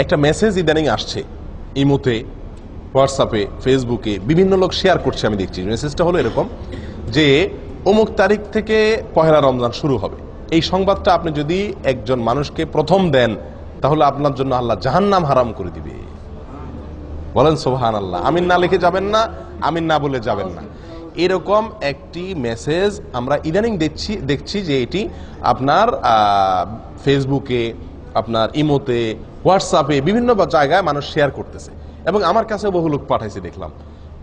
একটা মেসেজ ইদানিং আসছে ইমোতে, হোয়াটসঅ্যাপে, ফেসবুকে বিভিন্ন লোক শেয়ার করছে, আমি দেখছি। মেসেজটা হলো এরকম যে অমুক তারিখ থেকে পহেলা রমজান শুরু হবে। এই সংবাদটা আপনি যদি একজন মানুষকে প্রথম দেন তাহলে আপনার জন্য আল্লাহ জাহান্নাম হারাম করে দিবে। বলেন সুবহানাল্লাহ। আমিন না লিখে যাবেন না, আমিন না বলে যাবেন না। এরকম একটি মেসেজ আমরা ইদানিং দেখছি যে এটি আপনার ফেসবুকে, আপনার ইমোতে, হোয়াটসঅ্যাপে বিভিন্ন জায়গায় মানুষ শেয়ার করতেছে এবং আমার কাছে বহু লোক পাঠাইছে দেখলাম।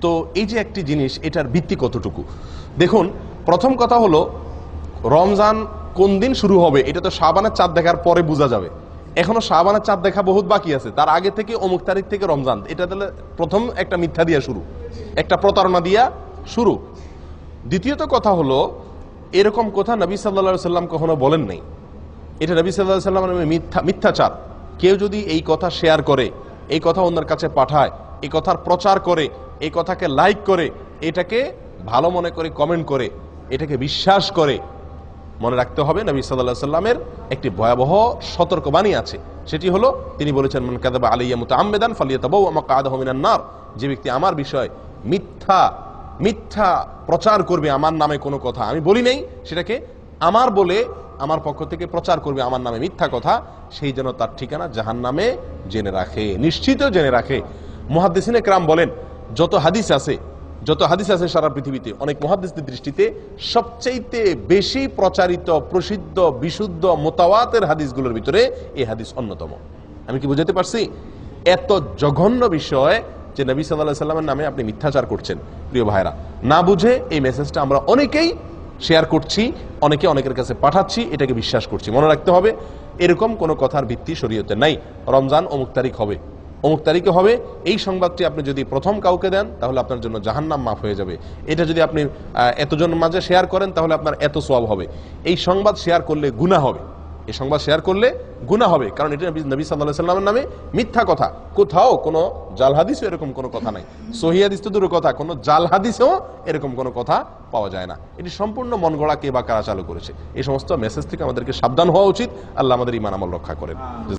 তো এই যে একটি জিনিস, এটার ভিত্তি কতটুকু? দেখুন, প্রথম কথা হলো রমজান কোন দিন শুরু হবে এটা তো শাবানের চাঁদ দেখার পরে বোঝা যাবে। এখনো শাবানের চাঁদ দেখা বহুত বাকি আছে, তার আগে থেকে অমুক তারিখ থেকে রমজান, এটা তাহলে প্রথম একটা মিথ্যা দিয়া শুরু, একটা প্রতারণা দিয়া শুরু। দ্বিতীয়ত কথা হলো এরকম কথা নবী সাল্লাল্লাহু আলাইহি সাল্লাম কখনো বলেন নাই। এটা নবী সাল্লাল্লাহু আলাইহি সাল্লামের মিথ্যাচার। কেউ যদি এই কথা শেয়ার করে, এই কথা অন্যের কাছে পাঠায়, এই কথার প্রচার করে, এই কথাকে লাইক করে, এটাকে ভালো মনে করে কমেন্ট করে, এটাকে বিশ্বাস করে, মনে রাখতে হবে নবী সাল্লাল্লাহু আলাইহি সাল্লামের একটি ভয়াবহ সতর্কবাণী আছে। সেটি হলো তিনি বলেছেন, মান কাযাবা আলাইয়া মুতাআম্মিদান ফালিয়াতাবাওয়া মাকআদাহু মিনান নার। যে ব্যক্তি আমার বিষয় মিথ্যা প্রচার করবে, আমার নামে কোনো কথা আমি বলি নাই সেটাকে আমার বলে আমার পক্ষ থেকে প্রচার করবে আমার নামে মিথ্যা কথা, সেই যেন তার ঠিকানা জাহান্নামে জেনে রাখে, নিশ্চিত জেনে রাখে। মুহাদ্দিসিনে কেরাম বলেন, যত হাদিস আছে সারা পৃথিবীতে, অনেক মুহাদ্দিসদের দৃষ্টিতে সবচাইতে বেশি প্রচারিত, প্রসিদ্ধ, বিশুদ্ধ, মুতাওয়াতির হাদিসগুলোর ভিতরে এই হাদিস অন্যতম। আমি কি বুঝাতে পারছি? এত জঘন্য বিষয় যে নবী সাল্লাল্লাহু আলাইহি সাল্লামের নামে আপনি মিথ্যাচার করছেন। প্রিয় ভাইরা, না বুঝে এই মেসেজটা আমরা অনেকেই শেয়ার করছি, অনেকের কাছে পাঠাচ্ছি, এটাকে বিশ্বাস করছি। মনে রাখতে হবে এরকম কোনো কথার ভিত্তি শরীয়তে নাই। রমজান অমুক তারিখ হবে, অমুক তারিখে হবে, এই সংবাদটি আপনি যদি প্রথম কাউকে দেন তাহলে আপনার জন্য জাহান্নাম মাফ হয়ে যাবে। এটা যদি আপনি এতজনের মাঝে শেয়ার করেন তাহলে আপনার এত সওয়াব হবে। এই সংবাদ শেয়ার করলে গুনাহ হবে, এই সংবাদ শেয়ার করলে গুনাহ হবে, কারণ এটা নবী সাল্লাল্লাহু আলাইহি সাল্লামের নামে মিথ্যা কথা। কোথাও কোনো জাল হাদিসও এরকম কোনো কথা নাই। সহিহ হাদিস তো দূরের কথা, কোনো জাল হাদিসেও এরকম কোনো কথা পাওয়া যায় না। এটি সম্পূর্ণ মন গড়া কে বা কারা চালু করেছে। এই সমস্ত মেসেজ থেকে আমাদেরকে সাবধান হওয়া উচিত। আল্লাহ আমাদের ঈমান আমল রক্ষা করেন।